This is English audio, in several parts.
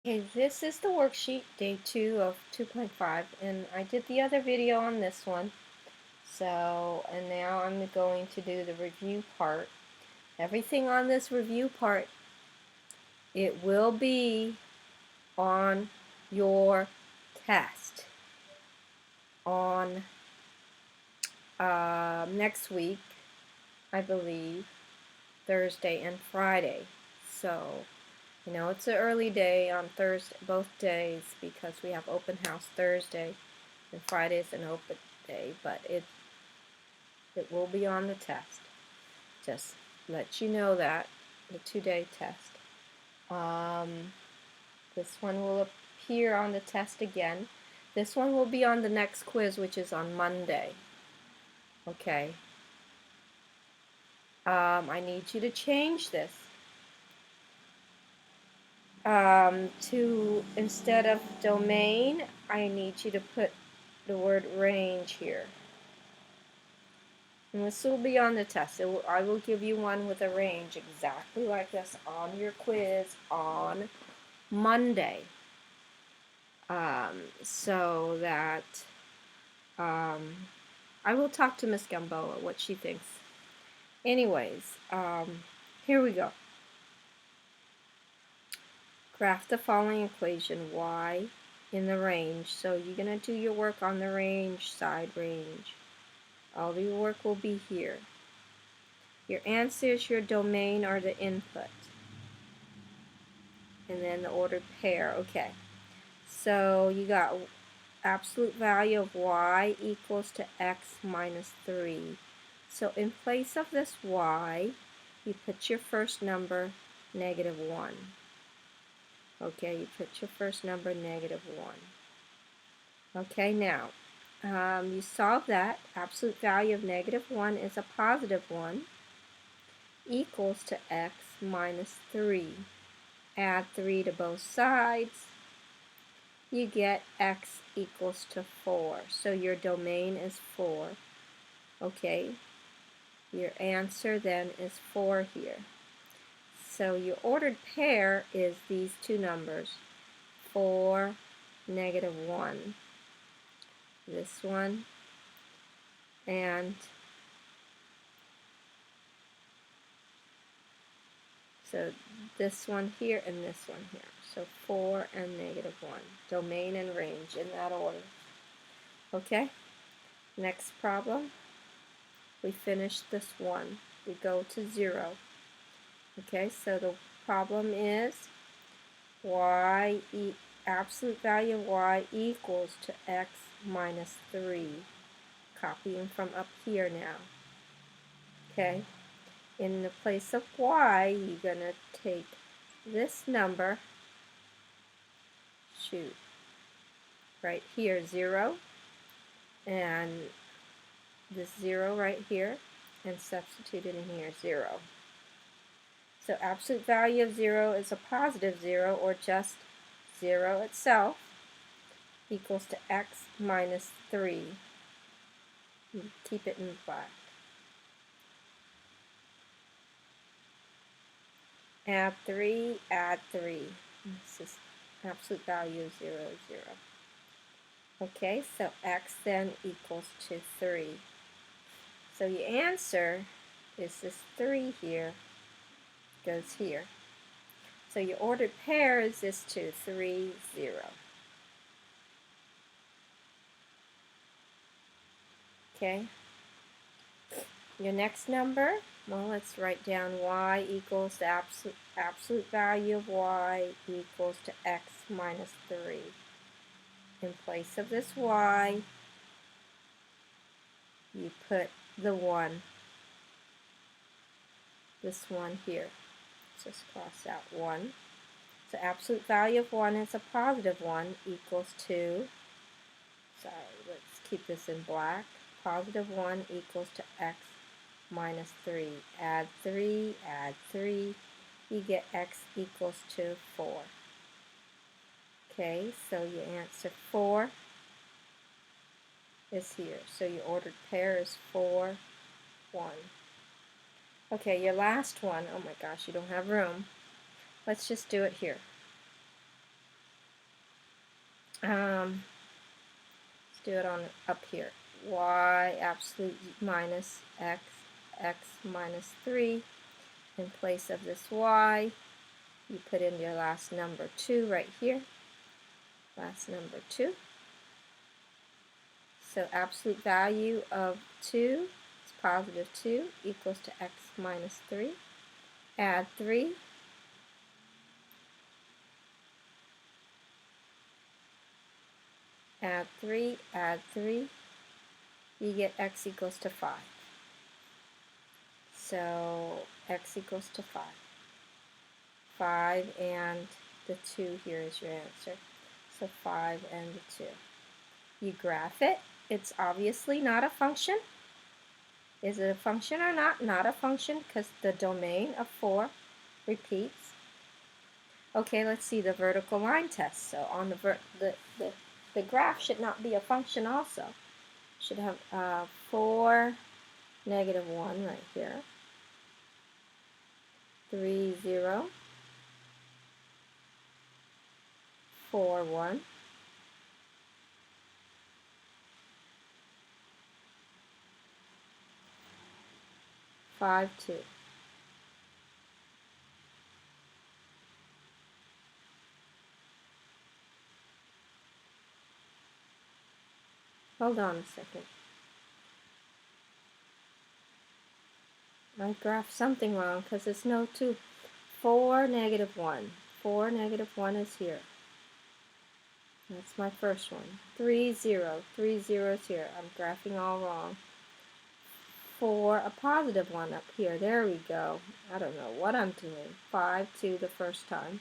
Okay, this is the worksheet, day 2 of 2.5, and I did the other video on this one. And now I'm going to do the review part. Everything on this review part, it will be on your test on next week, I believe, Thursday and Friday. So, it's an early day on Thursday, both days, because we have open house Thursday and Friday is an open day, but it will be on the test. Just let you know that, the 2-day test. This one will appear on the test again. This one will be on the next quiz, which is on Monday. Okay. I need you to change this to, instead of domain, I need you to put the word range here. And this will be on the test. I will give you one with a range exactly like this on your quiz on Monday. So that I will talk to Miss Gamboa what she thinks. Anyways, here we go. Graph the following equation, y in the range. So you're going to do your work on the range side, range. All your work will be here. Your answers, your domain, are the input. And then the ordered pair. Okay. So you got absolute value of y equals to x minus 3. So in place of this y, you put your first number, negative 1. Okay, you put your first number, negative 1. Okay, now, you solve that. Absolute value of negative 1 is a positive 1 equals to x minus 3. Add 3 to both sides. You get x equals to 4. So your domain is 4. Okay, your answer then is 4 here. So your ordered pair is these two numbers, 4, negative 1. This one and so this one here and this one here. So 4 and negative 1. Domain and range in that order. Okay? Next problem. We finish this one. We go to 0. Okay, so the problem is absolute value of y equals to x minus 3. Copying from up here now. Okay, in the place of y, you're going to take this number, right here, 0, and this 0 right here, and substitute it in here, 0. So absolute value of 0 is a positive 0, or just 0 itself, equals to x minus 3. Keep it in black. Add 3, add 3. This is absolute value of 0, 0. Okay, so x then equals to 3. So your answer is this 3 here, goes here. So your ordered pair is this 2, 3, 0. Okay. Your next number, well, let's write down y equals the absolute value of y equals to x minus 3. In place of this y, you put the 1. This one here. Just cross out 1. So absolute value of 1 is a positive 1 equals to, let's keep this in black. Positive 1 equals to x minus 3. Add 3, add 3. You get x equals to 4. Okay, so your answer 4 is here. So your ordered pair is 4, 1. Okay, your last one. Oh my gosh, you don't have room. Let's just do it here. Let's do it on up here. Y absolute minus x, x minus 3. In place of this y, you put in your last number 2 right here. Last number 2. So absolute value of 2 is positive 2 equals to x minus 3. Add 3. Add 3, add 3. You get x equals to 5. So x equals to 5. 5 and the 2 here is your answer. So 5 and the 2. You graph it. It's obviously not a function. Is it a function or not? Not a function because the domain of 4 repeats. Okay, let's see the vertical line test. So on the graph should not be a function also. Should have 4, negative 1 right here. 3, 0. 4, 1. 5, 2. Hold on a second. I graphed something wrong because it's no 2. 4, negative 1. 4, negative 1 is here. That's my first one. 3, 0. 3 zeros here. I'm graphing all wrong. 4, a positive 1 up here. There we go. I don't know what I'm doing. 5, 2 the first time.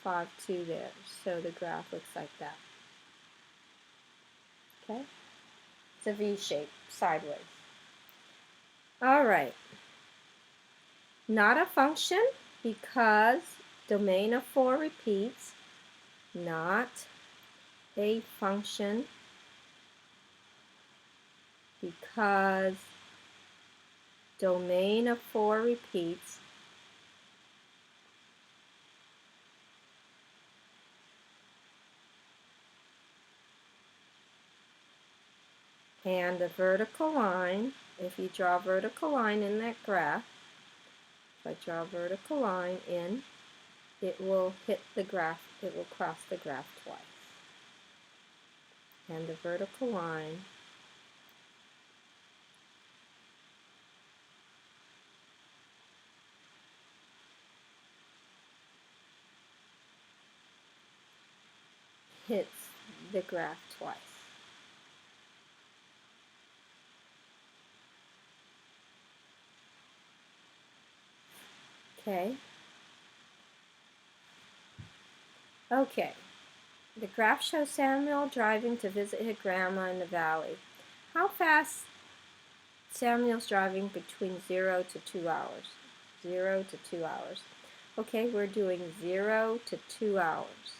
5, 2 there. So the graph looks like that. Okay? It's a V shape, sideways. All right. Not a function because domain of 4 repeats. Not a function because domain of 4 repeats. And the vertical line, if you draw a vertical line in that graph, if I draw a vertical line in, it will hit the graph, it will cross the graph twice. And the vertical line hits the graph twice. Okay. Okay. The graph shows Samuel driving to visit his grandma in the valley. How fast Samuel's driving between 0 to 2 hours? 0 to 2 hours. Okay, we're doing 0 to 2 hours.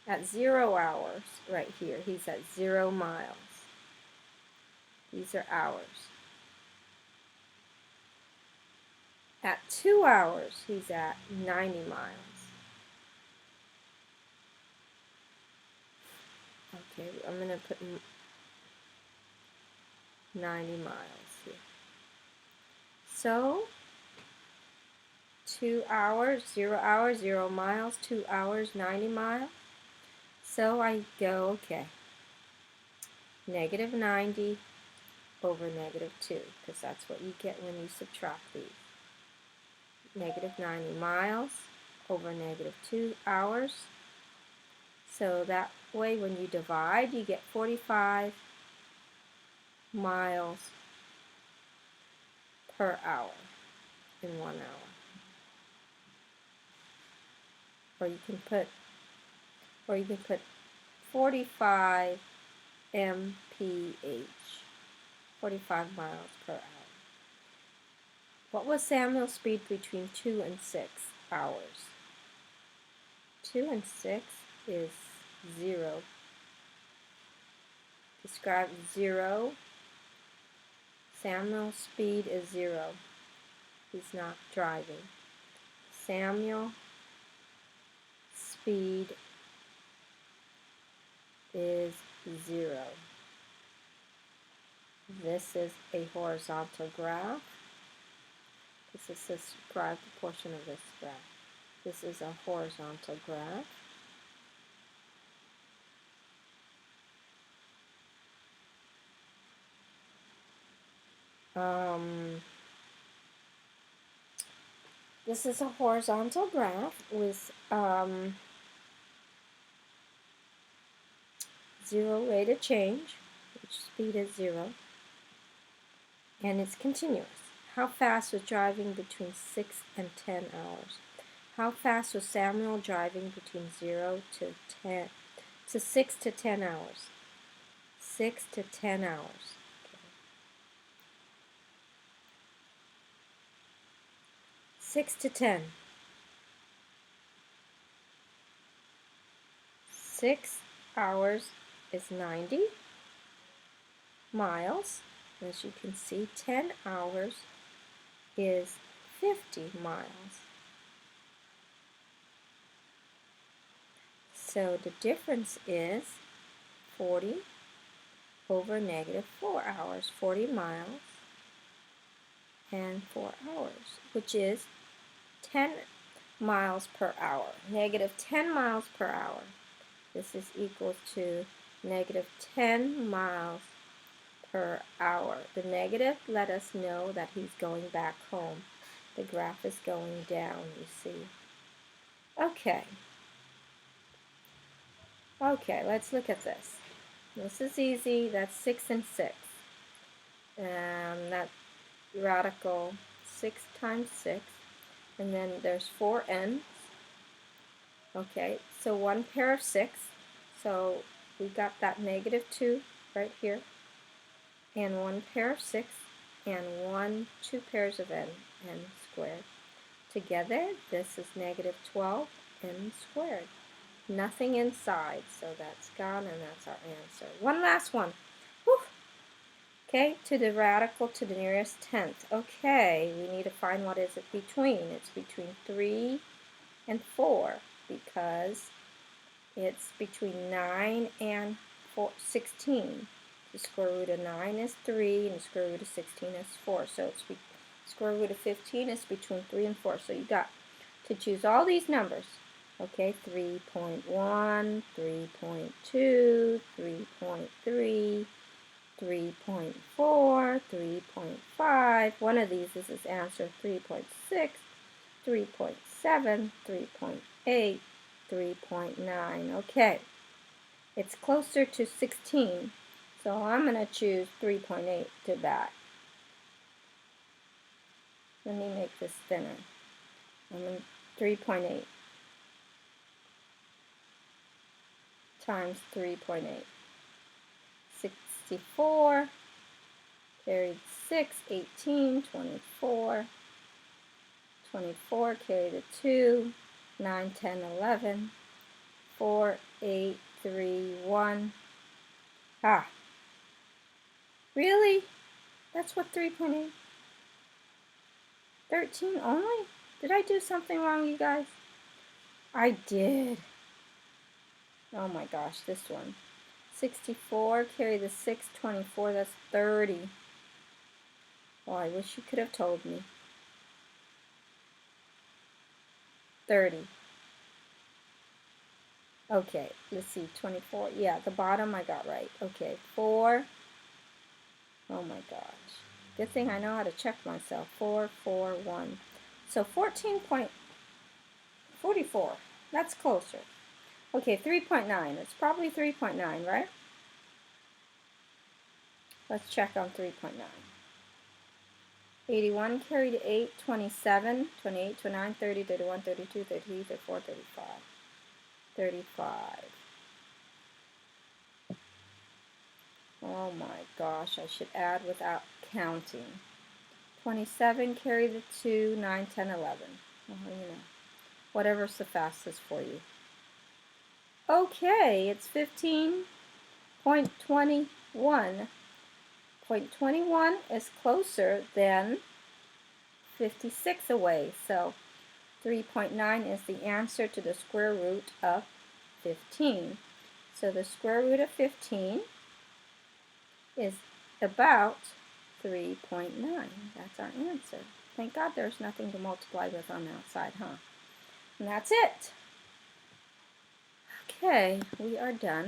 At 0 hours, right here, he's at 0 miles. These are hours. At 2 hours, he's at 90 miles. Okay, I'm going to put 90 miles here. So, 2 hours, 0 hours, 0 miles, 2 hours, 90 miles. So I go, okay, negative 90 over negative 2, because that's what you get when you subtract these. Negative 90 miles over negative 2 hours. So that way when you divide, you get 45 miles per hour in 1 hour. Or you can put 45 mph, 45 miles per hour. What was Samuel's speed between 2 and 6 hours? 2 and 6 is 0. Describe 0. Samuel's speed is 0. He's not driving. Samuel speed is 0. This is a horizontal graph. This is the described portion of this graph. This is a horizontal graph. This is a horizontal graph with 0 rate of change, which speed is 0, and it's continuous. How fast was driving between 6 and 10 hours? How fast was Samuel driving between 0 to 6 to 10 hours? 6 to 10 hours. 6 to 10. 6 hours is 90 miles. As you can see, 10 hours is 50 miles. So the difference is 40 over negative 4 hours, 40 miles and 4 hours, which is 10 miles per hour, negative 10 miles per hour. This is equal to negative 10 miles per hour. The negative let us know that he's going back home. The graph is going down, you see. Okay. Okay, let's look at this. This is easy. That's 6 and 6. That radical 6 times 6. And then there's 4 n's. Okay, so one pair of 6. So we got that negative 2 right here. And one pair of 6 and 2 pairs of n squared. Together, this is negative 12 n squared. Nothing inside, so that's gone, and that's our answer. One last one. Whew. Okay, to the radical to the nearest tenth. Okay, we need to find what is it between. It's between 3 and 4 because it's between 9 and 16. The square root of 9 is 3, and the square root of 16 is 4. So it's square root of 15 is between 3 and 4. So you got to choose all these numbers. Okay, 3.1, 3.2, 3.3, 3.4, 3.5. One of these is this answer, 3.6, 3.7, 3.8, 3.9. Okay, it's closer to 16, so I'm going to choose 3.8 to that. Let me make this thinner. 3.8 times 3.8. 64, carried 6, 18, 24, 24, carried a 2, 9, 10, 11, 4, 8, 3, 1. Ah, really? That's what 3.8? 13 only? Did I do something wrong, you guys? I did. Oh my gosh, this one. 64, carry the 6, 24, that's 30. Oh, I wish you could have told me. 30. Okay, let's see, 24. Yeah, the bottom I got right. Okay, 4. Oh my gosh. Good thing I know how to check myself. 4, 4, 1. So 14.44. That's closer. Okay, 3.9. It's probably 3.9, right? Let's check on 3.9. 81 carried 8, 27, 28, 29, 30, 31, 32, 33, 34, 35. 35. Oh my gosh, I should add without counting. 27, carry the 2, 9, 10, 11. Well, you know, whatever's the fastest for you. Okay, it's 15.21. 0.21 is closer than 56 away. So 3.9 is the answer to the square root of 15. So the square root of 15 is about 3.9. That's our answer. Thank God there's nothing to multiply with on the outside, huh? And that's it. Okay, we are done.